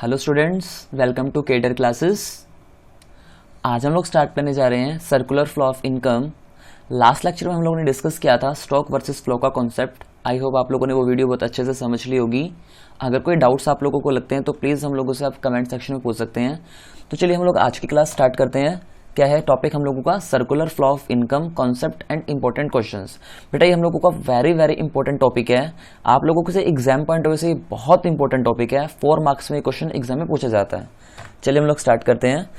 Hello students, welcome to Kedar classes. आज हम लोग स्टार्ट करने जा रहे हैं circular flow of income. Last lecture में हम लोगों ने डिस्कस किया था स्टॉक वर्सेस फ्लो का कॉन्सेप्ट। आई होप आप लोगों ने वो वीडियो बहुत अच्छे से समझ ली होगी। अगर कोई डाउट्स आप लोगों को लगते हैं तो प्लीज़ हम लोगों से आप कमेंट सेक्शन में पूछ सकते हैं। तो चलिए हम लोग आज की क्लास स्टार्ट करते हैं। क्या है टॉपिक हम लोगों का? Circular flow of income concept and important questions. बेटा ये हम लोगों का वेरी वेरी इंपॉर्टेंट टॉपिक है। आप लोगों के से एग्जाम पॉइंट ऑफ व्यू से बहुत इंपॉर्टेंट टॉपिक है। 4 मार्क्स में क्वेश्चन एग्जाम में पूछा जाता है। चलिए हम लोग स्टार्ट करते हैं।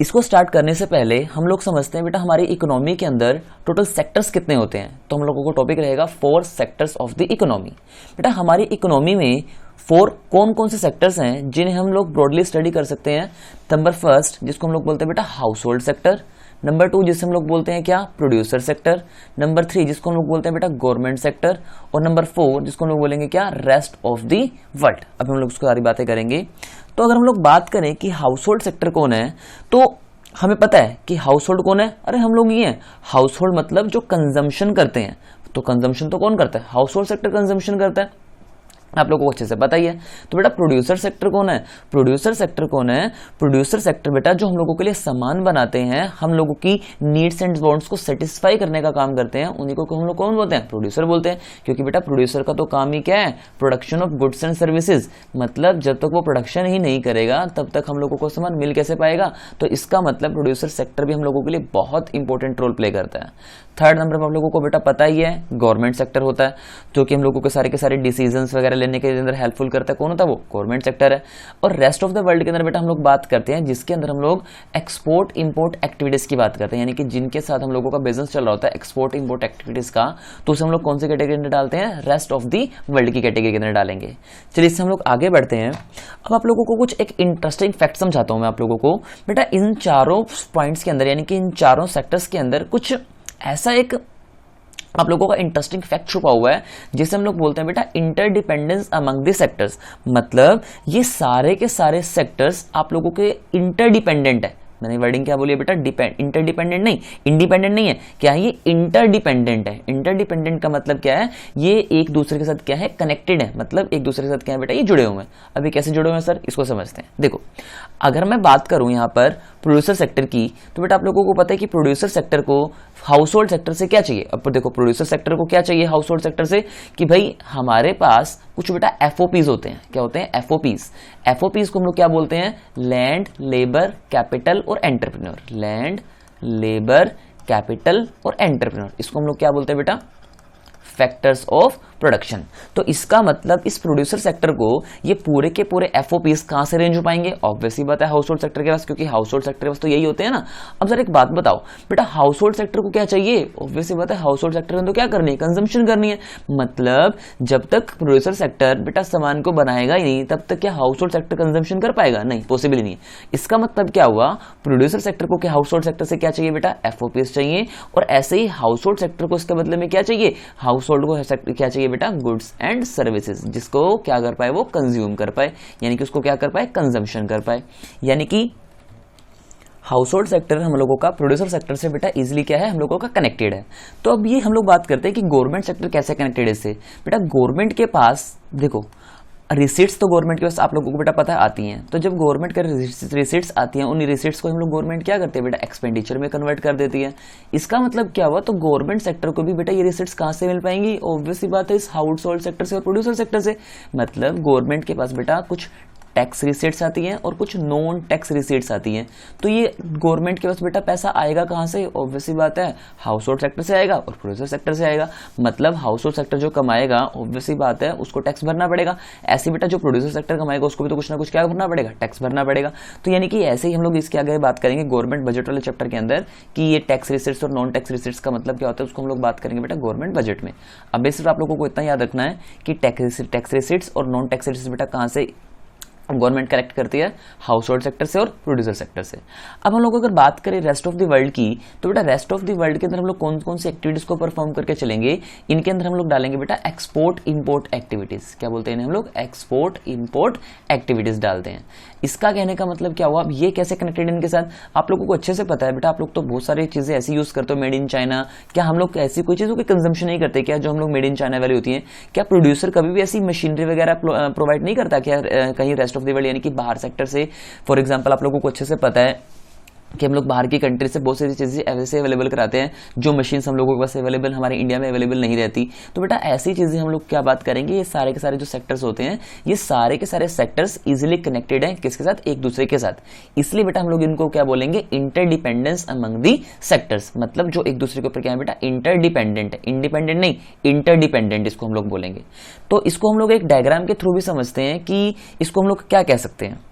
इसको स्टार्ट करने से पहले हम लोग समझते हैं बेटा हमारी इकोनॉमी के अंदर टोटल सेक्टर्स कितने होते हैं। तो हम लोगों को टॉपिक रहेगा 4 सेक्टर्स ऑफ द इकोनॉमी। बेटा हमारी इकोनॉमी में 4 कौन कौन से सेक्टर्स हैं जिन्हें हम लोग ब्रॉडली स्टडी कर सकते हैं। नंबर फर्स्ट जिसको हम लोग बोलते हैं बेटा हाउस होल्ड सेक्टर। नंबर 2 जिसे हम लोग बोलते हैं क्या? Producer sector. नंबर 3 जिसको हम लोग बोलते हैं बेटा गवर्नमेंट सेक्टर। और नंबर 4 जिसको हम लोग बोलेंगे क्या? Rest of the world. अब हम लोग उसको सारी बातें करेंगे। तो अगर हम लोग बात करें कि हाउस होल्ड सेक्टर कौन है तो हमें पता है कि हाउस होल्ड कौन है। अरे हम लोग ये हैं। हाउस होल्ड मतलब जो कंजम्पशन करते हैं। तो कंजम्पशन तो कौन करता है? हाउस होल्ड सेक्टर कंजम्पशन करता है, आप लोगों को अच्छे से पता ही है। तो बेटा प्रोड्यूसर सेक्टर कौन है? प्रोड्यूसर सेक्टर कौन है? प्रोड्यूसर सेक्टर बेटा जो हम लोगों के लिए सामान बनाते हैं, हम लोगों की नीड्स एंड वांट्स को सेटिस्फाई करने का काम करते हैं, उन्हीं को हम लोग कौन बोलते हैं? प्रोड्यूसर बोलते हैं। क्योंकि बेटा प्रोड्यूसर का तो काम ही क्या है? Production of goods and services. मतलब जब तक वो प्रोडक्शन ही नहीं करेगा तब तक हम लोगों को सामान मिल कैसे पाएगा। तो इसका मतलब प्रोड्यूसर सेक्टर भी हम लोगों के लिए बहुत इंपॉर्टेंट रोल प्ले करता है। थर्ड नंबर पर आप लोगों को बेटा पता ही है गवर्नमेंट सेक्टर होता है, जो कि हम लोगों के सारे डिसीजंस वगैरह लेने के अंदर हेल्पफुल करता है। कौन होता है? वो गवर्नमेंट सेक्टर है। और रेस्ट ऑफ द वर्ल्ड के अंदर बेटा हम लोग बात करते हैं जिसके अंदर हम लोग एक्सपोर्ट इंपोर्ट एक्टिविटीज की बात करते हैं, यानी कि जिनके साथ हम लोगों का बिजनेस चल रहा होता है एक्सपोर्ट इंपोर्ट एक्टिविटीज का। तो उसे हम लोग कौन सी कैटेगरी में डालते हैं? रेस्ट ऑफ द वर्ल्ड की कैटेगरी के अंदर डालेंगे। चलिए इससे हम लोग आगे बढ़ते हैं। अब आप लोगों को कुछ एक इंटरेस्टिंग फैक्ट समझाता हूं मैं आप लोगों को। बेटा इन चारों पॉइंट्स के अंदर यानी कि इन चारों सेक्टर्स के अंदर कुछ ऐसा एक आप लोगों का इंटरेस्टिंग फैक्ट छुपा हुआ है जिसे हम लोग बोलते हैं बेटा इंटरडिपेंडेंस अमंग द सेक्टर्स। मतलब ये सारे के सारे सेक्टर्स आप लोगों के इंटरडिपेंडेंट है। मैंने वर्डिंग क्या बोली है बेटा? इंटरडिपेंडेंट नहीं, इंडिपेंडेंट नहीं है। क्या है? ये इंटरडिपेंडेंट है। इंटरडिपेंडेंट का मतलब क्या है? ये एक दूसरे के साथ क्या है? कनेक्टेड है। मतलब एक दूसरे के साथ क्या है बेटा? ये जुड़े हुए हैं। अभी कैसे जुड़े हुए हैं सर? इसको समझते हैं। देखो अगर मैं बात करूं यहां पर प्रोड्यूसर सेक्टर की, तो बेटा आप लोगों को पता है कि प्रोड्यूसर सेक्टर को हाउस होल्ड सेक्टर से क्या चाहिए। अब देखो प्रोड्यूसर सेक्टर को क्या चाहिए हाउस होल्ड सेक्टर से कि भाई हमारे पास कुछ बेटा एफओपीज होते हैं। क्या होते हैं? एफओपीज। एफओपीज को हम लोग क्या बोलते हैं? लैंड लेबर कैपिटल और एंटरप्रेन्योर। लैंड लेबर कैपिटल और एंटरप्रेन्योर, इसको हम लोग क्या बोलते हैं बेटा? Factors of production. तो इसका मतलब इस प्रोड्यूसर सेक्टर को ये पूरे के पूरे एफओपीज कहां से रेंज हो पाएंगे? ऑब्वियसली बात है हाउस होल्ड सेक्टर के पास, क्योंकि हाउस होल्ड सेक्टर के पास तो यही होते हैं ना। अब सर एक बात बताओ बेटा, हाउस होल्ड सेक्टर को क्या चाहिए? ऑब्वियसली बात है हाउस होल्ड सेक्टर में तो क्या करनी है? कंजम्पशन करनी है। मतलब जब तक प्रोड्यूसर सेक्टर बेटा सामान को बनाएगा ही नहीं तब तक क्या हाउस होल्ड सेक्टर कंजम्पशन कर पाएगा? नहीं, पॉसिबल नहीं है। इसका मतलब क्या हुआ? प्रोड्यूसर सेक्टर को क्या हाउस होल्ड सेक्टर से क्या चाहिए बेटा? एफओपीज चाहिए। और ऐसे ही हाउस होल्ड सेक्टर को इसके बदले में क्या चाहिए? हाउस होल्ड को क्या चाहिए बेटा? गुड्स एंड सर्विसेज, जिसको क्या कर पाए? वो कंज्यूम कर पाए, यानी कि उसको क्या कर पाए? कंजम्पशन कर पाए। यानी कि हाउस होल्ड सेक्टर हम लोगों का प्रोड्यूसर सेक्टर से बेटा इजीली क्या है? हम लोगों का कनेक्टेड है। तो अब ये हम लोग बात करते हैं कि गवर्नमेंट सेक्टर कैसे कनेक्टेड है इससे। बेटा गवर्नमेंट के पास देखो रिसीट्स तो गवर्नमेंट के पास आप लोगों को बेटा पता है आती हैं। तो जब गवर्नमेंट के रिसीट्स आती हैं, उन रिसीट्स को हम लोग गवर्नमेंट क्या करते हैं बेटा? एक्सपेंडिचर में कन्वर्ट कर देती है। इसका मतलब क्या हुआ? तो गवर्नमेंट सेक्टर को भी बेटा ये रिसीट्स कहां से मिल पाएंगी? ऑब्वियसली बात है इस हाउस होल्ड सेक्टर से और प्रोड्यूसर सेक्टर से। मतलब गवर्नमेंट के पास बेटा कुछ टैक्स रिसीट्स आती हैं और कुछ नॉन टैक्स रिसीट्स आती हैं। तो ये गवर्नमेंट के पास बेटा पैसा आएगा कहां से? ऑब्वियसली बात है हाउस होल्ड सेक्टर से आएगा और प्रोड्यूसर सेक्टर से आएगा। मतलब हाउस होल्ड सेक्टर जो कमाएगा ऑब्वियसली बात है उसको टैक्स भरना पड़ेगा। ऐसे बेटा जो प्रोड्यूसर सेक्टर कमाएगा उसको भी तो कुछ ना कुछ क्या भरना पड़ेगा? टैक्स भरना पड़ेगा। तो यानी कि ऐसे ही हम लोग इसके आगे बात करेंगे गवर्नमेंट बजट वाले चैप्टर के अंदर कि ये टैक्स रिसीट्स और नॉन टैक्स रिसीट्स का मतलब क्या होता है, उसको हम लोग बात करेंगे बेटा गवर्नमेंट बजट में। अब सिर्फ आप लोगों को इतना याद रखना है कि टैक्स रिसीट्स और नॉन टैक्स रिसीट्स बेटा कहां से गवर्नमेंट कलेक्ट करती है? हाउस होल्ड सेक्टर से और प्रोड्यूसर सेक्टर से। अब हम लोग अगर बात करें रेस्ट ऑफ द वर्ल्ड की, तो बेटा रेस्ट ऑफ द वर्ल्ड के अंदर हम लोग कौन कौन सी एक्टिविटीज को परफॉर्म करके चलेंगे? इनके अंदर हम लोग डालेंगे बेटा एक्सपोर्ट इंपोर्ट एक्टिविटीज। क्या बोलते हैं हम लोग? एक्सपोर्ट इंपोर्ट एक्टिविटीज डालते हैं। इसका कहने का मतलब क्या हुआ? अब ये कैसे कनेक्टेड इनके साथ? आप लोगों को अच्छे से पता है बेटा, आप लोग तो बहुत सारी चीजें ऐसी यूज करते हो मेड इन चाइना। क्या हम लोग ऐसी कोई चीजों की कंजम्पशन नहीं करते क्या जो हम लोग मेड इन चाइना वाली होती है? क्या प्रोड्यूसर कभी भी ऐसी मशीनरी वगैरह प्रोवाइड नहीं करता क्या कहीं रेस्ट ऑफ द वर्ल्ड यानी कि बाहर सेक्टर से। फॉर एग्जाम्पल आप लोगों को अच्छे से पता है कि हम लोग बाहर की कंट्री से बहुत सारी चीज़ें ऐसे अवेलेबल कराते हैं जो मशीन्स हम लोगों के पास अवेलेबल हमारे इंडिया में अवेलेबल नहीं रहती। तो बेटा ऐसी चीज़ें हम लोग क्या बात करेंगे, ये सारे के सारे जो सेक्टर्स होते हैं ये सारे के सारे सेक्टर्स इजीली कनेक्टेड हैं किसके साथ, एक दूसरे के साथ। इसलिए बेटा हम लोग इनको क्या बोलेंगे, इंटरडिपेंडेंस अमंग दी सेक्टर्स, मतलब जो एक दूसरे के ऊपर क्या है बेटा, इंटरडिपेंडेंट है, इंडिपेंडेंट नहीं, इंटरडिपेंडेंट इसको हम लोग बोलेंगे। तो इसको हम लोग एक डायग्राम के थ्रू भी समझते हैं कि इसको हम लोग क्या कह सकते हैं।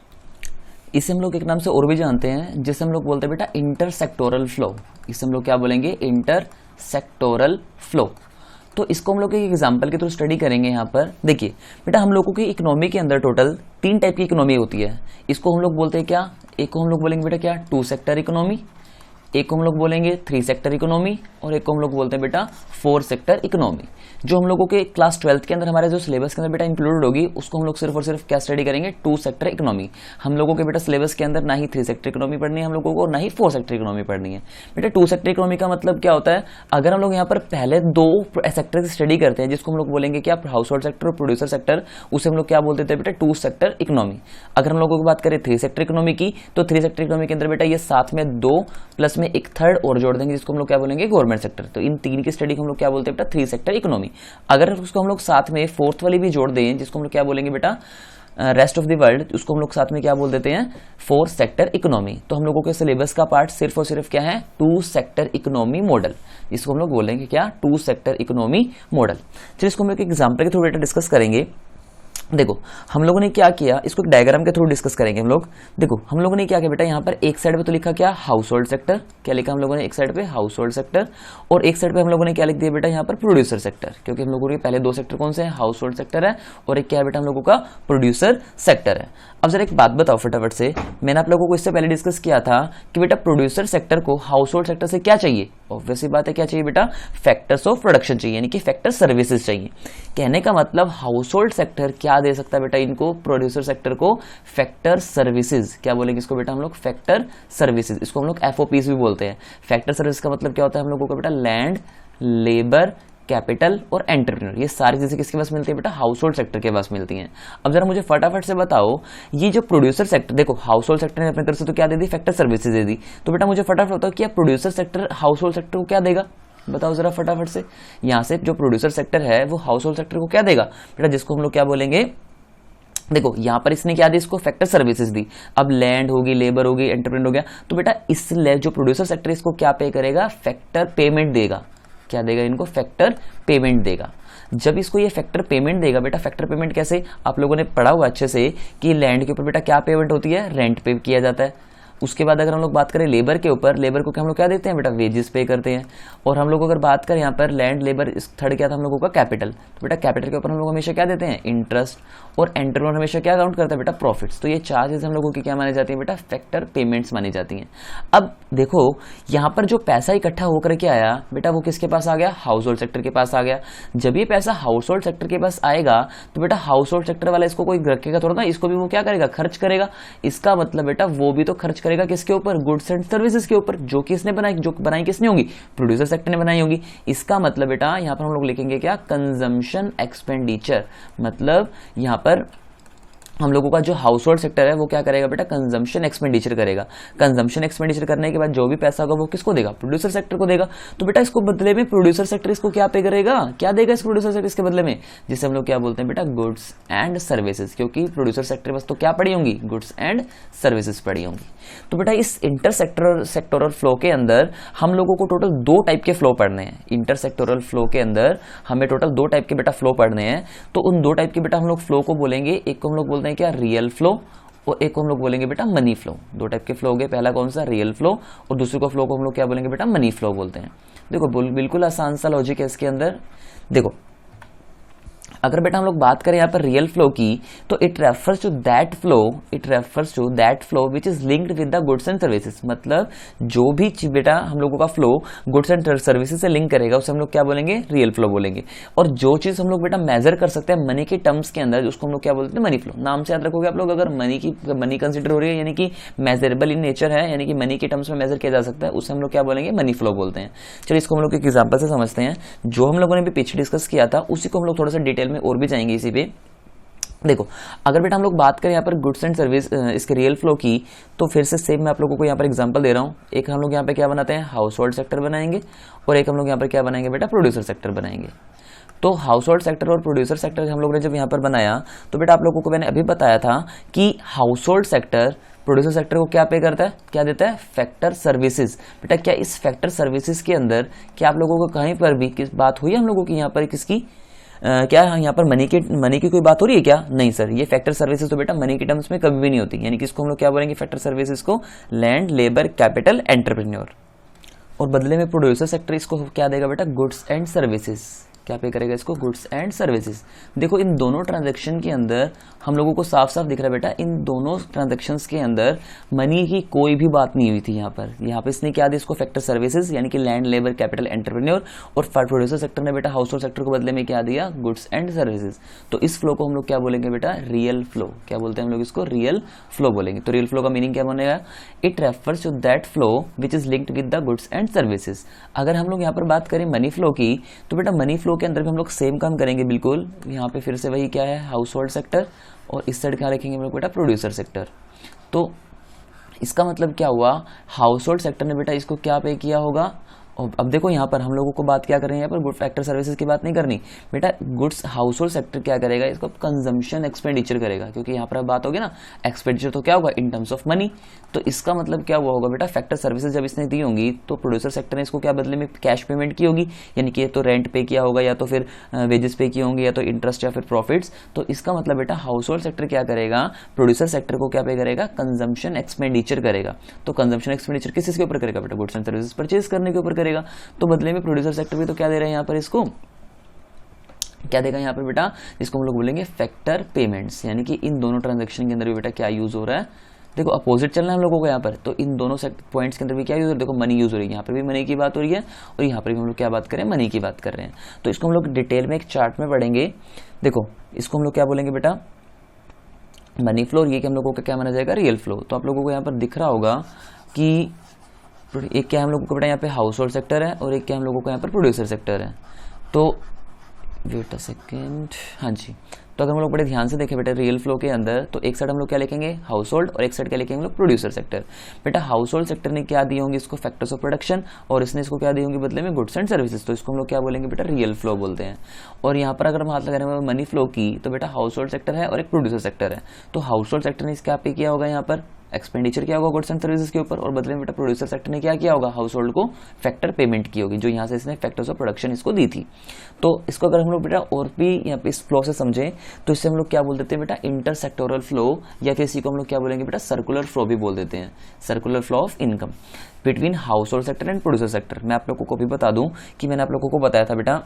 इसे हम लोग एक नाम से और भी जानते हैं जिसे हम लोग बोलते हैं बेटा इंटरसेक्टोरल फ्लो। इसे हम लोग क्या बोलेंगे, इंटरसेक्टोरल फ्लो। तो इसको हम लोग एक एग्जांपल के थ्रू स्टडी करेंगे। यहाँ पर देखिए बेटा, हम लोगों की इकोनॉमी के अंदर टोटल 3 टाइप की इकोनॉमी होती है। इसको हम लोग बोलते हैं क्या, एक को हम लोग बोलेंगे बेटा क्या, 2 सेक्टर इकोनॉमी, एक को हम लोग बोलेंगे 3 सेक्टर इकोनॉमी, और एक को हम लोग बोलते हैं बेटा 4 सेक्टर इकोनॉमी। जो हम लोगों के क्लास 12th के अंदर हमारे जो सिलेबस के अंदर बेटा इंक्लूडेड होगी उसको हम लोग सिर्फ और सिर्फ क्या स्टडी करेंगे, 2 सेक्टर इकोनॉमी। हम लोगों के बेटा सिलेबस के अंदर ना ही 3 सेक्टर इकोनॉमी पढ़नी है हम लोगों को, और ना ही 4 सेक्टर इकोनॉमी पढ़नी है। बेटा 2 सेक्टर इकोनॉमी का मतलब क्या होता है, अगर हम लोग यहाँ पर पहले 2 सेक्टर की स्टडी करते हैं जिसको हम लोग बोलेंगे क्या, हाउस होल्ड सेक्टर और प्रोड्यूसर सेक्टर, उसे हम लोग क्या बोलते थे बेटा 2 सेक्टर इकोनॉमी। अगर हम लोगों की बात करें 3 सेक्टर इकोनॉमी की, तो 3 सेक्टर इकोनॉमी के अंदर बेटा ये साथ में 2 प्लस में एक थर्ड और जोड़ देंगे जिसको हम लोग क्या बोलेंगे, गवर्नमेंट सेक्टर। तो इन 3 की स्टडी को हम लोग क्या बोलते हैं बेटा 3 सेक्टर इकोनॉमी। अगर उसको हम लोग साथ में 4th वाली भी जोड़ दें जिसको हम लोग क्या बोलेंगे बेटा रेस्ट ऑफ द वर्ल्ड, उसको हम लोग साथ में क्या बोल देते हैं, 4 सेक्टर इकोनॉमी। तो हम लोगों के सिलेबस का पार्ट सिर्फ और सिर्फ क्या है, 2 सेक्टर इकोनॉमी मॉडल। इसको हम लोग बोलेंगे क्या, 2 सेक्टर इकोनॉमी मॉडल। चलिए इसको हम लोग एक एग्जांपल के थ्रू बेटा डिस्कस करेंगे। देखो हम लोगों ने क्या किया, इसको एक डायग्राम के थ्रू डिस्कस करेंगे हम लोग। देखो हम लोगों ने क्या किया बेटा, यहाँ पर एक साइड पे तो लिखा क्या, हाउस होल्ड सेक्टर, क्या लिखा हम लोगों ने एक साइड पे हाउस होल्ड सेक्टर, और एक साइड पे हम लोगों ने क्या लिख दिया बेटा यहाँ पर प्रोड्यूसर सेक्टर, क्योंकि हम लोगों के पहले 2 सेक्टर कौन से हैं, हाउस होल्ड सेक्टर है और एक क्या है बेटा हम लोगों का प्रोड्यूसर सेक्टर है। अब जरा एक बात बताओ फटाफट से, मैंने आप लोगों को इससे पहले डिस्कस किया था कि बेटा प्रोड्यूसर सेक्टर को हाउस होल्ड सेक्टर से क्या चाहिए, ऑब्वियसली बात है क्या चाहिए बेटा, फैक्टर्स ऑफ प्रोडक्शन चाहिए, यानी कि फैक्टर सर्विसेज चाहिए। कहने का मतलब हाउस होल्ड सेक्टर क्या दे सकता है बेटा इनको, प्रोड्यूसर सेक्टर को फैक्टर सर्विसेज, क्या बोलेंगे इसको बेटा हम लोग, फैक्टर सर्विसेज। इसको हम लोग FOPs भी बोलते हैं। फैक्टर सर्विस का मतलब क्या होता है हम लोगों का बेटा, लैंड, लेबर, कैपिटल और एंटरप्रेन्योर, ये सारी चीजें किसके पास मिलती है बेटा, हाउस होल्ड सेक्टर के पास मिलती हैं। अब जरा मुझे फटाफट से बताओ, ये जो प्रोड्यूसर सेक्टर, देखो हाउस होल्ड सेक्टर ने अपने तरफ से तो क्या दे दी, फैक्टर सर्विसेज दे दी। तो बेटा मुझे फटाफट बताओ कि producer sector house hold sector को क्या देगा, बताओ जरा फटाफट से। यहां से जो प्रोड्यूसर सेक्टर है वो हाउस होल्ड सेक्टर को क्या देगा बेटा, जिसको हम लोग क्या बोलेंगे, देखो यहां पर इसने क्या दी, इसको फैक्टर सर्विसेज दी। अब लैंड होगी, लेबर होगी, एंटरप्रेन्योर हो गया, तो बेटा इस जो प्रोड्यूसर सेक्टर इसको क्या पे करेगा, फैक्टर पेमेंट देगा। क्या देगा इनको, फैक्टर पेमेंट देगा। जब इसको ये फैक्टर पेमेंट देगा बेटा, फैक्टर पेमेंट कैसे, आप लोगों ने पढ़ा हुआ अच्छे से कि लैंड के ऊपर बेटा क्या पेमेंट होती है, रेंट पे किया जाता है। उसके बाद अगर हम लोग बात करें लेबर के ऊपर, लेबर को क्या हम लोग क्या देते हैं बेटा, वेजेस पे करते हैं। और हम लोग अगर बात करें यहाँ पर लैंड, लेबर, इस थर्ड क्या था हम लोगों का, कैपिटल। तो बेटा कैपिटल के ऊपर हम लोग हमेशा क्या देते हैं, इंटरेस्ट, और एंटरप्रेन्योर हमेशा क्या काउंट करता है बेटा, प्रॉफिट्स। तो ये 4 चीजें हम लोगों की क्या मानी जाती है बेटा, फैक्टर पेमेंट्स मानी जाती हैं। अब देखो यहाँ पर जो पैसा इकट्ठा होकर के आया बेटा, वो किसके पास आ गया, हाउस होल्ड सेक्टर के पास आ गया। जब ये पैसा हाउस होल्ड सेक्टर के पास आएगा तो बेटा हाउस होल्ड सेक्टर वाला इसको कोई रखेगा थोड़ा ना, इसको भी वो क्या करेगा, खर्च करेगा। इसका मतलब बेटा वो भी तो खर्च करेगा किसके ऊपर, गुड्स एंड सर्विसेज के ऊपर, जो कि इसने बनाई, जो बनाई किसने होगी, प्रोड्यूसर सेक्टर ने बनाई होगी। इसका मतलब बेटा यहां पर हम लोग लिखेंगे क्या, कंजम्पशन एक्सपेंडिचर। मतलब यहां पर हम लोगों का जो हाउस होल्ड सेक्टर है वो क्या करेगा बेटा, कंजम्पशन एक्सपेंडिचर करेगा। कंजम्पशन एक्सपेंडिचर करने के बाद जो भी पैसा होगा वो किसको देगा, प्रोड्यूसर सेक्टर को देगा। तो बेटा इसको बदले में प्रोड्यूसर सेक्टर इसको क्या पे करेगा, क्या देगा इस प्रोड्यूसर सेक्टर इसके बदले में, जिसे हम लोग क्या बोलते हैं बेटा, गुड्स एंड सर्विसेज। क्योंकि प्रोड्यूसर सेक्टर बस तो क्या पड़ी होंगी, गुड्स एंड सर्विसेज पड़ी होंगी। तो बेटा इस इंटर सेक्टोरल फ्लो के अंदर हम लोगों को टोटल 2 टाइप के फ्लो पढ़ने हैं। इंटर सेक्टोरल फ्लो के अंदर हमें टोटल 2 टाइप के बेटा फ्लो पढ़ने हैं। तो उन 2 टाइप के बेटा हम लोग फ्लो को बोलेंगे, एक को हम लोग बोलते हैं क्या, रियल फ्लो, और एक को हम लोग बोलेंगे बेटा मनी फ्लो। 2 टाइप के फ्लो हो गए, पहला कौन सा, रियल फ्लो, और दूसरे को फ्लो को हम लोग क्या बोलेंगे बेटा, मनी फ्लो बोलते हैं। देखो बिल्कुल आसान सा लॉजिक है इसके अंदर। देखो अगर बेटा हम लोग बात करें यहाँ पर रियल फ्लो की, तो it refers to that flow which is linked with the goods and services. मतलब जो भी बेटा हम लोगों का फ्लो गुड्स एंड सर्विसेज से लिंक करेगा उसे हम लोग क्या बोलेंगे, रियल फ्लो बोलेंगे। और जो चीज हम लोग बेटा मेजर कर सकते हैं मनी के टर्म्स के अंदर, उसको हम लोग क्या बोलते हैं, मनी फ्लो। नाम से याद रखोगे आप लोग, अगर मनी कंसिडर हो रही है यानी कि मेजरेबल इन नेचर है, यानी कि मनी के टर्म्स में मेजर किया जा सकता है, उसे हम लोग क्या बोलेंगे, मनी फ्लो बोलते हैं। चलिए इसको हम लोग एक एग्जांपल से समझते हैं। जो हम लोगों ने भी पीछे डिस्कस किया था उसी को हम लोग थोड़ा सा डिटेल में और भी जाएंगे इसी पे। देखो अगर बेटा हम लोग बात करें यहाँ पर गुड्स एंड सर्विस इसके रियल फ्लो की, तो फिर से सेम मैं आप लोगों को यहाँ पर एग्जांपल दे रहा हूँ। एक हम लोग यहाँ पे क्या बनाते हैं, हाउस होल्ड सेक्टर बनाएंगे, और एक हम लोग यहाँ पर क्या बनाएंगे बेटा, प्रोड्यूसर सेक्टर बनाएंगे। तो हाउस होल्ड सेक्टर और प्रोड्यूसर सेक्टर हम लोग ने जब यहाँ पर बनाया, तो बेटा आप लोगों को मैंने अभी बताया था कि house hold sector producer sector को क्या पे करता है, क्या देता है, फैक्टर सर्विसेज। बेटा क्या इस फैक्टर सर्विसेज के अंदर क्या आप लोगों को कहीं पर भी किस बात हुई है हम लोगों की यहाँ पर किसकी क्या यहाँ पर मनी की कोई बात हो रही है क्या? नहीं सर, ये फैक्टर सर्विसेज तो बेटा मनी के टर्म्स में कभी भी नहीं होती। यानी कि इसको हम लोग क्या बोलेंगे, फैक्टर सर्विसेज को लैंड, लेबर, कैपिटल, एंटरप्रेन्योर। और बदले में प्रोड्यूसर सेक्टर इसको क्या देगा बेटा, गुड्स एंड सर्विसेज। क्या पे करेगा इसको, गुड्स एंड सर्विसेज। देखो इन दोनों ट्रांजैक्शन के अंदर हम लोगों को साफ साफ दिख रहा है बेटा, इन दोनों ट्रांजैक्शंस के अंदर मनी की कोई भी बात नहीं हुई थी। यहाँ पे इसने क्या दिया इसको, फैक्टर सर्विसेज यानी कि लैंड, लेबर, कैपिटल, एंटरप्रेन्योर। और प्रोड्यूसर सेक्टर ने बेटा हाउस होल्ड सेक्टर को बदले में क्या दिया, गुड्स एंड सर्विसेज। तो इस फ्लो को हम लोग क्या बोलेंगे बेटा, रियल फ्लो। क्या बोलते हैं हम लोग इसको, रियल फ्लो बोलेंगे। तो रियल फ्लो का मीनिंग क्या बनेगा, it refers to that flow which is linked with the goods and services. अगर हम लोग यहाँ पर बात करें मनी फ्लो की, तो बेटा मनी फ्लो के अंदर भी हम लोग सेम काम करेंगे बिल्कुल। यहाँ पे फिर से वही क्या है, हाउस होल्ड सेक्टर, और इस साइड क्या रखेंगे हम लोग बेटा, प्रोड्यूसर सेक्टर। तो इसका मतलब क्या हुआ, हाउस होल्ड सेक्टर ने बेटा इसको क्या पे किया होगा। और अब देखो यहाँ पर हम लोगों को बात क्या कर रहे हैं, यहाँ पर गुड फैक्टर सर्विसेज की बात नहीं करनी बेटा। गुड्स हाउस होल्ड सेक्टर क्या करेगा, इसको कंजम्पशन एक्सपेंडिचर करेगा, क्योंकि यहाँ पर बात होगी ना एक्सपेंडिचर, तो क्या होगा इन टर्म्स ऑफ मनी। तो इसका मतलब क्या हुआ होगा बेटा, फैक्टर सर्विसेज जब इसने दी होंगी तो प्रोड्यूसर सेक्टर ने इसको क्या बदले में कैश पेमेंट की होगी, यानी कि ये तो रेंट पे किया होगा, या तो फिर वेजेस पे किए होंगे, या तो इंटरेस्ट या फिर प्रॉफिट्स। तो इसका मतलब बेटा हाउस होल्ड सेक्टर क्या करेगा, प्रोड्यूसर सेक्टर को क्या पे करेगा, कंजम्पशन एक्सपेंडिचर करेगा। तो कंजम्पशन एक्सपेंडिचर किस के ऊपर करेगा बेटा, गुड्स एंड सर्विसेज परचेज करने के ऊपर करेगा। तो बदले में प्रोड्यूसर सेक्टर भी तो क्या दे रहे हैं यहाँ पर, इसको क्या देगा यहाँ पर बेटा, इसको हम लोग बोलेंगे फैक्टर पेमेंट्स। यानी कि इन दोनों ट्रांजैक्शन के अंदर भी बेटा क्या यूज हो रहा है, देखो अपोजिट चलना है हम लोगों को यहाँ पर। तो इन दोनों पॉइंट्स के अंदर भी क्या यूज हो रहा है, देखो मनी यूज हो रही है, यहाँ पर भी मनी की बात हो रही है, और यहाँ पर भी हम लोग क्या बात करें, मनी की बात कर रहे हैं। तो इसको हम लोग डिटेल में एक चार्ट में पढ़ेंगे। देखो इसको हम लोग क्या बोलेंगे बेटा, मनी फ्लो, और ये कि हम लोगों का क्या माना जाएगा, रियल फ्लो। तो आप लोगों को यहाँ पर दिख रहा होगा कि एक क्या हम लोगों को बेटा यहाँ पे हाउस होल्ड सेक्टर है, और एक क्या हम लोगों को यहाँ पर प्रोड्यूसर सेक्टर है। तो वेट अ सेकेंड, हाँ जी। तो अगर हम लोग बड़े ध्यान से देखें बेटा रियल फ्लो के अंदर, तो एक साइड हम लोग क्या लिखेंगे, हाउस होल्ड, और एक साइड क्या लिखेंगे हम लोग, प्रोड्यूसर सेक्टर। बेटा हाउस होल्ड सेक्टर ने क्या दी होंगी इसको, फैक्टर्स ऑफ प्रोडक्शन, और इसने इसको क्या दी होंगी बदले में, गुड्स एंड सर्विसेज। तो इसको हम लोग क्या बोलेंगे बेटा, रियल फ्लो बोलते हैं। और यहाँ पर अगर हम हाथ लगा रहे हैं मनी फ्लो की, तो बेटा हाउस होल्ड सेक्टर है और एक प्रोड्यूसर सेक्टर है। तो हाउस होल्ड सेक्टर ने इसका पे किया होगा यहाँ पर एक्सपेंडिचर किया होगा गुड्स एंड सर्विसेज के ऊपर, और बदले में बेटा प्रोड्यूसर सेक्टर ने क्या किया होगा, हाउस होल्ड को फैक्टर पेमेंट की होगी, जो यहाँ से इसने फैक्टर्स ऑफ प्रोडक्शन इसको दी थी। तो इसको अगर हम लोग बेटा और भी यहाँ पे इस फ्लो से समझें, तो इससे हम लोग क्या बोल देते हैं बेटा, इंटर सेक्टोरल फ्लो, या फिर इसी को हम लोग क्या बोलेंगे बेटा, सर्कुलर फ्लो भी बोल देते हैं, circular flow of income between house hold sector and producer sector. मैं आप लोगों को भी बता दूं कि मैंने आप लोगों को बताया था बेटा,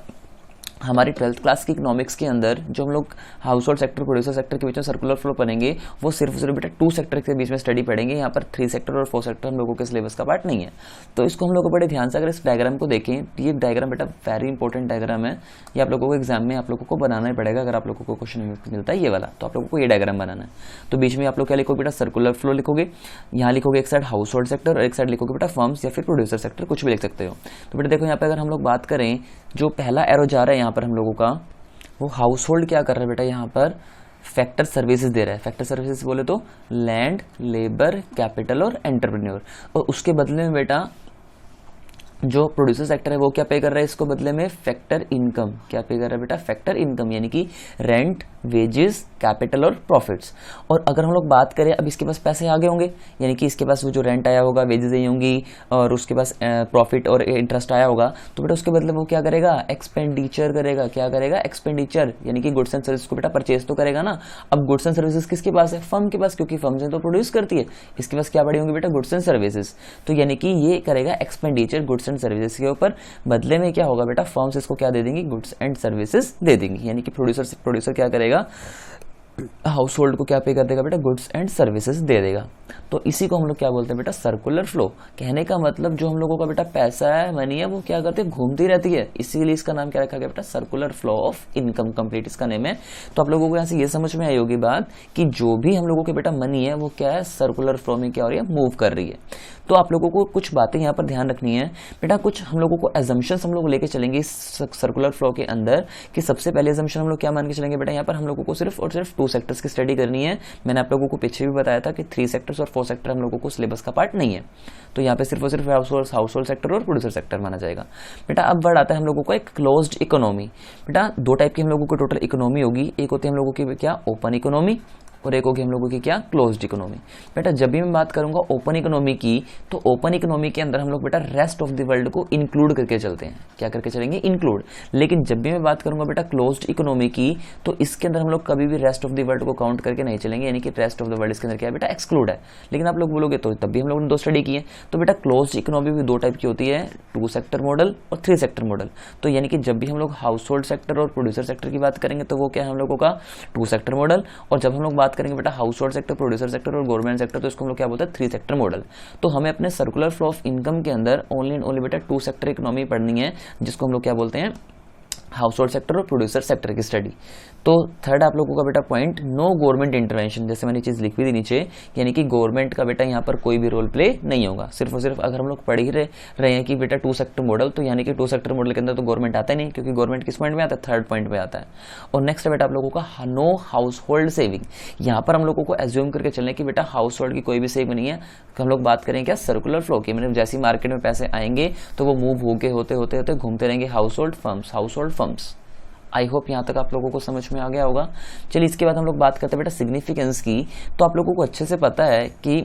हमारी 12th क्लास की इकोनॉमिक्स के अंदर जो हम लोग house hold sector producer sector के बीच में सर्कुलर फ्लो पढ़ेंगे, वो सिर्फ बेटा 2 सेक्टर के बीच में स्टडी पढ़ेंगे। यहाँ पर 3 सेक्टर और 4 सेक्टर हम लोगों के सिलेबस का पार्ट नहीं है। तो इसको हम लोग को बड़े ध्यान से अगर इस डायग्राम को देखें, ये डायग्राम बेटा वेरी इंपॉर्टेंट डायग्राम है। ये आप लोगों को एग्जाम में आप लोगों को बनाना ही पड़ेगा। अगर आप लोगों को क्वेश्चन मिलता है ये वाला, तो आप लोगों को ये डायग्राम बनाना है। तो बीच में आप लोग क्या लिखोगे बेटा, सर्कुलर फ्लो लिखोगे। यहाँ लिखोगे एक साइड हाउस होल्ड सेक्टर, और एक साइड लिखोगे बेटा फर्म्स या फिर प्रोड्यूसर सेक्टर, कुछ भी लिख सकते हो। तो बेटा देखो यहाँ पे अगर हम लोग बात करें, जो पहला एरो जा रहा है यहाँ पर हम लोगों का, वो हाउस होल्ड क्या कर रहा है बेटा, यहाँ पर फैक्टर सर्विसेज दे रहा है। फैक्टर सर्विसेज बोले तो लैंड, लेबर, कैपिटल और एंटरप्रेन्योर। और उसके बदले में बेटा जो प्रोड्यूसर सेक्टर है वो क्या पे कर रहा है, इसको बदले में फैक्टर इनकम। क्या पे कर रहा है बेटा, फैक्टर इनकम, यानी कि रेंट, वेजेस, कैपिटल और प्रॉफिट्स। और अगर हम लोग बात करें, अब इसके पास पैसे आ गए होंगे, यानी कि इसके पास वो जो रेंट आया होगा, वेजेस आई होंगी, और उसके पास प्रॉफिट और इंटरेस्ट आया होगा, तो बेटा उसके बदले वो क्या करेगा, एक्सपेंडिचर करेगा। क्या करेगा, एक्सपेंडिचर, यानी कि गुड्स एंड सर्विस को बेटा परचेज तो करेगा ना। अब गुड्स एंड सर्विसेज किसके पास है, फर्म के पास, क्योंकि फर्म से तो प्रोड्यूस करती है। इसके पास क्या पड़ी होंगी बेटा, गुड्स एंड सर्विसेज। तो यानी कि ये करेगा एक्सपेंडिचर गुड्स एंड सर्विसेज के ऊपर। बदले में क्या होगा बेटा, फर्म्स इसको क्या दे देंगी, गुड्स एंड सर्विसेज दे देंगी। यानी कि प्रोड्यूसर क्या करेगा, हाउस होल्ड को क्या पे कर देगा बेटा, गुड्स एंड सर्विसेज दे देगा। तो इसी को हम लोग क्या बोलते हैं बेटा, सर्कुलर फ्लो। कहने का मतलब जो हम लोगों का बेटा पैसा है, मनी है, वो क्या करती है, घूमती रहती है, इसीलिए इसका नाम क्या रखा गया बेटा, circular flow of income, complete इसका नेम है। तो आप लोगों को यहाँ से ये समझ में आई होगी बात कि जो भी हम लोगों के बेटा मनी है वो क्या है, सर्कुलर फ्लो में क्या हो रही है, मूव कर रही है। तो आप लोगों को कुछ बातें यहाँ पर ध्यान रखनी है बेटा, कुछ हम लोगों को एजम्पशंस हम लोग लेके चलेंगे इस सर्कुलर फ्लो के अंदर, कि सबसे पहले एजम्पशन हम लोग क्या मान के चलेंगे बेटा, यहाँ पर हम लोगों को सिर्फ और सिर्फ 2 सेक्टर्स की स्टडी करनी है। मैंने आप लोगों को पीछे भी बताया था कि 3 सेक्टर्स और 4 सेक्टर हम लोगों को सिलेबस का पार्ट नहीं है, तो यहाँ पे सिर्फ और सिर्फ हाउस होल्ड सेक्टर और प्रोड्यूसर सेक्टर माना जाएगा बेटा। अब वर्ड आता है हम लोगों को एक क्लोज्ड इकोनॉमी। बेटा 2 टाइप की हम लोगों को टोटल इकोनॉमी होगी, एक होती है हम लोगों की क्या, ओपन इकोनॉमी, और एक होगी हम लोगों की क्या, क्लोज्ड इकोनॉमी। बेटा जब भी मैं बात करूंगा ओपन इकोनॉमी की, तो ओपन इकोनॉमी के अंदर हम लोग बेटा रेस्ट ऑफ द वर्ल्ड को इंक्लूड करके चलते हैं, क्या करके चलेंगे, इंक्लूड। लेकिन जब भी मैं बात करूंगा बेटा क्लोज्ड इकोनॉमी की, तो इसके अंदर हम लोग कभी भी रेस्ट ऑफ द वर्ल्ड को काउंट करके नहीं चलेंगे, यानी कि रेस्ट ऑफ द वर्ल्ड इसके अंदर क्या है बेटा, एक्सक्लूड है। लेकिन आप लोग बोलोगे तो तब भी हम लोगों ने 2 स्टडी की है। तो बेटा क्लोज्ड इकोनॉमी भी 2 टाइप की होती है, 2 सेक्टर मॉडल और 3 सेक्टर मॉडल। तो यानी कि जब भी हम लोग हाउस होल्ड सेक्टर और प्रोड्यूसर सेक्टर की बात करेंगे तो वो क्या है हम लोगों का 2 सेक्टर मॉडल, और जब हम लोग बात करेंगे बेटा हाउस सेक्टर, प्रोड्यूसर सेक्टर और गवर्नमेंट सेक्टर, तो इसको हम लोग क्या बोलते हैं, 3 सेक्टर मॉडल। तो हमें अपने सर्कुलर फ्लो ऑफ इनकम के अंदर ओनली एंड ओनली बेटा 2 सेक्टर इकोनॉमी पढ़नी है, जिसको हम लोग क्या बोलते हैं, हाउस होल्ड सेक्टर और प्रोड्यूसर सेक्टर की स्टडी। तो थर्ड आप लोगों का बेटा पॉइंट, नो गवर्नमेंट इंटरवेंशन, जैसे मैंने चीज लिखी थी नीचे, यानी कि गवर्नमेंट का बेटा यहाँ पर कोई भी रोल प्ले नहीं होगा। सिर्फ और सिर्फ अगर हम लोग पढ़ ही रहे हैं कि बेटा 2 सेक्टर मॉडल, तो यानी कि 2 सेक्टर मॉडल के अंदर तो गवर्नमेंट आता ही नहीं, क्योंकि गवर्नमेंट किस पॉइंट में आता है, 3rd पॉइंट में आता है। और नेक्स्ट है बेटा आप लोगों का नो हाउस होल्ड सेविंग। यहाँ पर हम लोगों को एज्यूम करके चलें कि बेटा हाउस होल्ड की कोई भी सेविंग नहीं है। हम लोग बात करें क्या, सर्कुलर फ्लो की, मतलब जैसे मार्केट में पैसे आएंगे तो वो मूव होते घूमते रहेंगे house hold firms. I hope यहाँ तक आप लोगों को समझ में आ गया होगा। चलिए इसके बाद हम लोग बात करते हैं बेटा सिग्निफिकेंस की। तो आप लोगों को अच्छे से पता है कि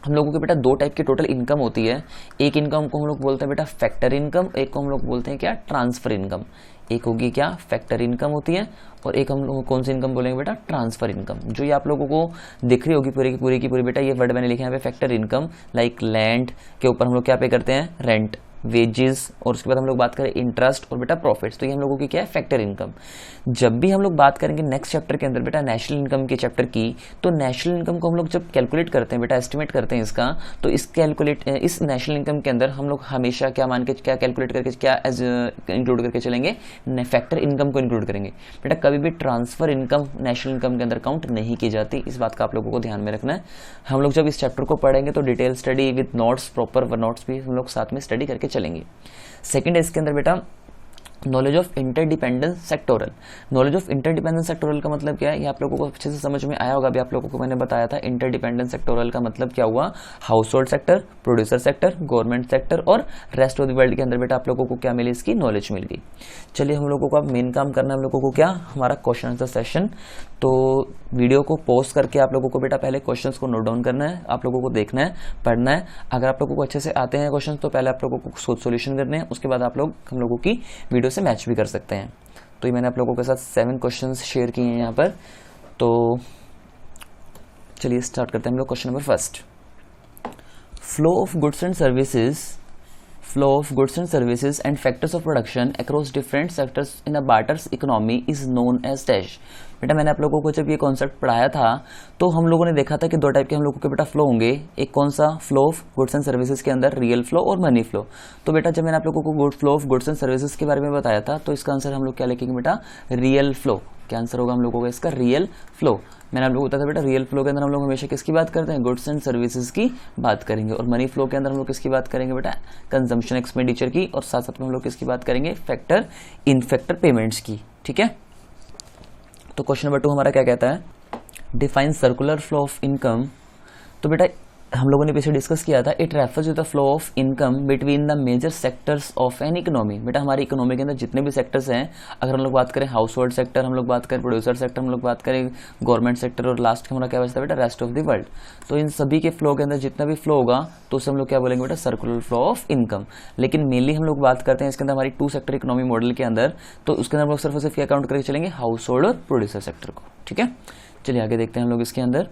हम लोगों के बेटा 2 टाइप की टोटल इनकम होती है। एक इनकम को हम लोग बोलते हैं बेटा फैक्टर इनकम, एक को हम लोग बोलते हैं क्या, ट्रांसफर इनकम। एक होगी क्या, फैक्टर इनकम होती है, और एक हम लोग कौन सी इनकम बोलेंगे बेटा, ट्रांसफर इनकम। जो ये आप लोगों को दिख रही होगी पूरी की पूरी बेटा, ये वर्ड मैंने लिखे यहाँ पे फैक्टर इनकम, लाइक लैंड के ऊपर हम लोग क्या पे करते हैं, रेंट, वेजेस, और उसके बाद हम लोग बात करें इंटरेस्ट और बेटा प्रॉफिट्स, तो ये हम लोगों की क्या है, फैक्टर इनकम। जब भी हम लोग बात करेंगे नेक्स्ट चैप्टर के अंदर बेटा नेशनल इनकम के चैप्टर की, तो नेशनल इनकम को हम लोग जब कैलकुलेट करते हैं बेटा, एस्टिमेट करते हैं इसका, तो इस नेशनल इनकम के अंदर हम लोग हमेशा क्या मान के, क्या कैलकुलेट करके, क्या एज इंक्लूड करके चलेंगे, फैक्टर इनकम को इंक्लूड करेंगे बेटा। कभी भी ट्रांसफर इनकम नेशनल इनकम के अंदर काउंट नहीं की जाती, इस बात का आप लोगों को ध्यान में रखना है। हम लोग जब इस चैप्टर को पढ़ेंगे तो detail study with notes, proper notes भी हम लोग साथ में स्टडी करके चलेंगे। सेकंड है इसके अंदर बेटा knowledge of interdependence sectoral. Knowledge of interdependence sectoral का मतलब क्या है, ये आप लोगों को अच्छे से समझ में आया होगा। अभी आप लोगों को मैंने बताया था इंटरडिपेंडेंस सेक्टोरल का मतलब क्या हुआ, house hold sector, producer sector, government sector और रेस्ट ऑफ द वर्ल्ड के अंदर बेटा आप लोगों को क्या मिली, इसकी नॉलेज मिल गई। चलिए हम लोगों को अब मेन काम करना है, हम लोगों को क्या, हमारा क्वेश्चन आंसर सेशन। तो वीडियो को पॉज करके आप लोगों को बेटा पहले क्वेश्चंस को नोट डाउन करना है, आप लोगों को देखना है, पढ़ना है। अगर आप लोगों को अच्छे से आते हैं क्वेश्चंस तो पहले आप लोगों को सोल्यूशन करने हैं, उसके बाद आप लोग हम लोगों की वीडियो से मैच भी कर सकते हैं। तो ये मैंने आप लोगों के साथ 7 क्वेश्चंस शेयर किए हैं यहाँ पर। तो चलिए स्टार्ट करते हैं हम लोग। Question number first, flow of goods and services and factors of production across different sectors in a barters economy is known as dash. बेटा मैंने आप लोगों को जब ये कॉन्सेप्ट पढ़ाया था तो हम लोगों ने देखा था कि 2 टाइप के हम लोगों के बेटा फ्लो होंगे। एक कौन सा, flow of goods and services के अंदर रियल फ्लो और मनी फ्लो। तो बेटा जब मैंने आप लोगों को flow of goods and services के बारे में बताया था तो इसका आंसर हम लोग क्या लिखेंगे बेटा, रियल फ्लो। क्या आंसर होगा हम लोगों का इसका, रियल फ्लो। मैंने आप लोगों को बताया था बेटा रियल फ्लो के अंदर हम लोग हमेशा किसकी बात करते हैं, गुड्स एंड सर्विसेज की बात करेंगे, और मनी फ्लो के अंदर हम लोग किसकी बात करेंगे बेटा, कंजम्पशन एक्सपेंडिचर की, और साथ साथ में हम लोग किसकी बात करेंगे, फैक्टर इनफैक्टर पेमेंट्स की। ठीक है, तो क्वेश्चन नंबर 2 हमारा क्या कहता है, define circular flow of income. तो बेटा हम लोगों ने पीछे डिस्कस किया था, it refers to the flow of income between the major sectors of an economy. बेटा हमारी इकोनॉमी के अंदर जितने भी सेक्टर्स हैं, अगर हम लोग बात करें हाउस होल्ड सेक्टर, हम लोग बात करें प्रोड्यूसर सेक्टर, हम लोग बात करें गवर्नमेंट सेक्टर, और लास्ट हमारा क्या बचता है बेटा, रेस्ट ऑफ द वर्ल्ड। तो इन सभी के फ्लो के अंदर जितना भी फ्लो होगा तो उसे हम लोग क्या बोलेंगे बेटा, सर्कुलर फ्लो ऑफ इनकम। लेकिन मेनली हम लोग बात करते हैं इसके अंदर हमारी 2 सेक्टर इकोनॉमी मॉडल के अंदर, तो उसके अंदर हम लोग सिर्फ और सिर्फ क्या काउंट करके चलेंगे, हाउस होल्ड और प्रोड्यूसर सेक्टर को। ठीक है, चलिए आगे देखते हैं हम लोग इसके अंदर।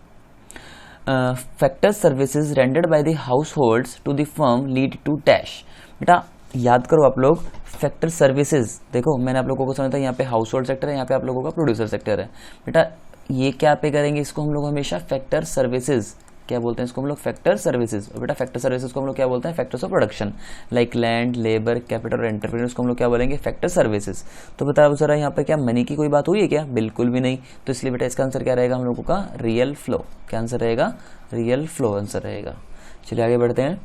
Factor services rendered by the households to the firm lead to dash. बेटा याद करो आप लोग, फैक्टर सर्विसेज, देखो मैंने आप लोगों को समझा था यहाँ पे हाउस होल्ड सेक्टर है, यहाँ पे आप लोगों का प्रोड्यूसर सेक्टर है। बेटा ये क्या पे करेंगे, इसको हम लोग हमेशा फैक्टर सर्विसेज क्या बोलते हैं इसको हम लोग, फैक्टर सर्विसेज। और बेटा फैक्टर सर्विसेज को हम लोग क्या बोलते हैं, factors of production, like land, labour, capital और एंटरप्रेन्योर्स को हम लोग क्या बोलेंगे, फैक्टर सर्विसेज। तो बताओ जरा यहाँ पर क्या मनी की कोई बात हुई है क्या, बिल्कुल भी नहीं। तो इसलिए बेटा इसका आंसर क्या रहेगा हम लोगों का, रियल फ्लो। क्या आंसर रहेगा, रियल फ्लो आंसर रहेगा। चलिए आगे बढ़ते हैं।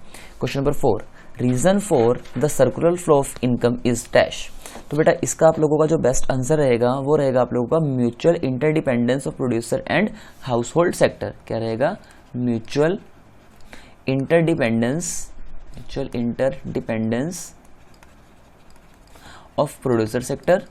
Question number 4, reason for the circular flow of income is dash. तो बेटा इसका आप लोगों का जो बेस्ट आंसर रहेगा वो रहेगा आप लोगों का mutual interdependence of producer and house hold sector. क्या रहेगा, mutual interdependence of producer sector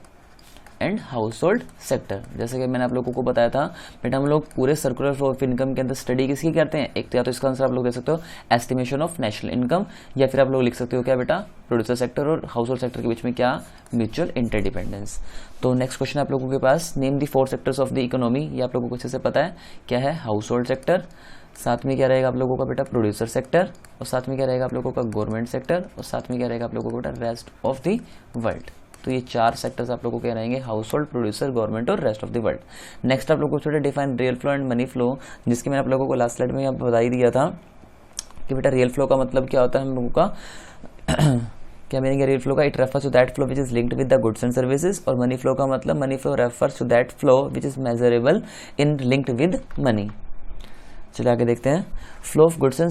and house hold sector. जैसे कि मैंने आप लोगों को बताया था बेटा, हम लोग पूरे सर्कुलर फ्लो ऑफ इनकम के अंदर स्टडी किसकी करते हैं, एक तो या तो इसका आंसर आप लोग दे सकते हो एस्टिमेशन ऑफ नेशनल इनकम, या फिर आप लोग लिख सकते हो क्या बेटा, प्रोड्यूसर सेक्टर और हाउस होल्ड सेक्टर के बीच में क्या, म्यूचुअल इंटरडिपेंडेंस। तो नेक्स्ट क्वेश्चन आप लोगों के पास, name the 4 sectors of the economy. ये आप लोगों को अच्छे से पता है क्या है, हाउस होल्ड सेक्टर, साथ में क्या रहेगा आप लोगों का बेटा प्रोड्यूसर सेक्टर, और साथ में क्या रहेगा आप लोगों का गवर्नमेंट सेक्टर, और साथ में क्या रहेगा आप लोगों का बेटा रेस्ट ऑफ द वर्ल्ड। तो ये 4 सेक्टर्स आप लोगों के रहेंगे, हाउस होल्ड, प्रोड्यूसर, गवर्नमेंट और rest of the world. Next आप लोगों को छोटे define real flow and money flow, जिसकी मैंने आप लोगों को लास्ट स्लाइड में यहाँ बता ही दिया था कि बेटा रियल फ्लो का मतलब क्या होता है हम लोगों का क्या मीनिंग है रियल फ्लो का, it refers to that flow which is linked with the goods and services. और मनी फ्लो का मतलब, money flow refers to that flow which is measurable in linked with money. चलिए आगे देखते हैं। Flow of goods and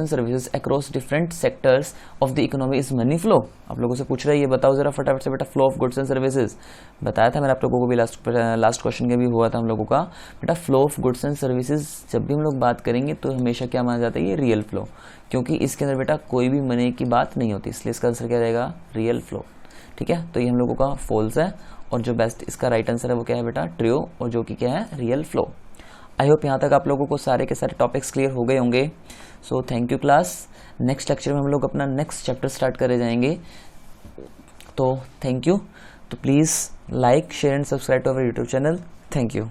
services across different sectors of the economy is money flow. आप लोगों से पूछ रहा है, ये बताओ जरा फटाफट से बेटा, flow of goods and services. बताया था मैंने आप लोगों को भी लास्ट क्वेश्चन के भी हुआ था हम लोगों का बेटा, flow of goods and services जब भी हम लोग बात करेंगे तो हमेशा क्या माना जाता है, ये रियल फ्लो, क्योंकि इसके अंदर बेटा कोई भी मनी की बात नहीं होती, इसलिए इसका आंसर क्या रहेगा, रियल फ्लो। ठीक है, तो ये हम लोगों का फॉल्स है, और जो बेस्ट इसका राइट आंसर है वो क्या है बेटा, ट्रू, और जो कि क्या है, रियल फ्लो। आई होप यहाँ तक आप लोगों को सारे के सारे टॉपिक्स क्लियर हो गए होंगे। So thank you class. Next lecture में हम लोग अपना नेक्स्ट चैप्टर स्टार्ट करे जाएंगे। तो थैंक यू। तो please like, share and subscribe to our YouTube channel. Thank you.